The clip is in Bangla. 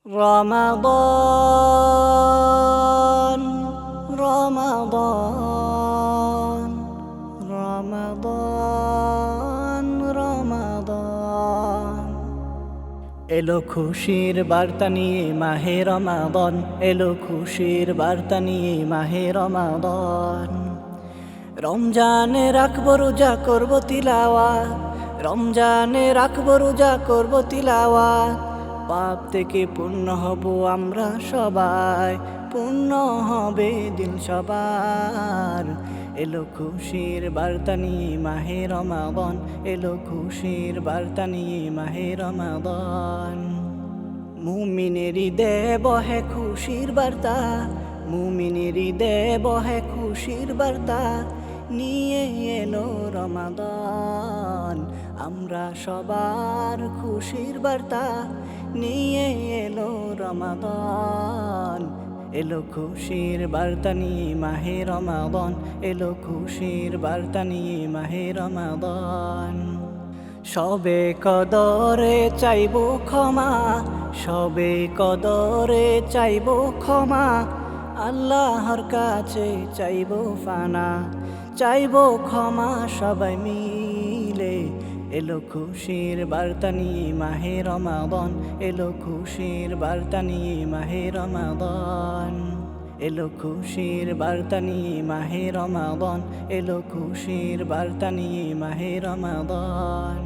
রমাদান রমাদান রমাদান রমাদান এলো খুশির বার্তা নিয়ে মাহে রমাদান, এলো খুশির বার্তা নিয়ে মাহে রমাদান। রমজানে রাখবো রোজা করব তিলাওয়াত, রমজানে রাখবো রোজা করব তিলাওয়াত। পাপ থেকে পূর্ণ হব আমরা সবাই, পূর্ণ হবে দিল সবার। এলো খুশির বার্তা নিয়ে মাহে রমাদান, এলো খুশির বার্তা নিয়ে মাহে রমাদান। মুমিনেরই দেব হে খুশির বার্তা, মুমিনেরই দেব হে খুশির বার্তা। নিয়ে এলো রমাদান, আমরা সবার খুশির বার্তা। নিয়ে এলো রমাদান, এলো খুশির বার্তা নিয়ে মাহে রমাদান, এলো খুশির বার্তা নিয়ে মাহে রমাদান। সবে কদরে চাইব ক্ষমা, সবে কদরে চাইব ক্ষমা। আল্লাহর কাছে চাইব ফানা, চাইব ক্ষমা সবাই মিলে। এলো খুশির বার্তা নিয়ে মাহে রমাদান, এলো খুশির বার্তা নিয়ে মাহে রমাদান। এলো খুশির বার্তা নিয়ে মাহে রমাদান, এলো খুশির বার্তা নিয়ে মাহে রমাদান।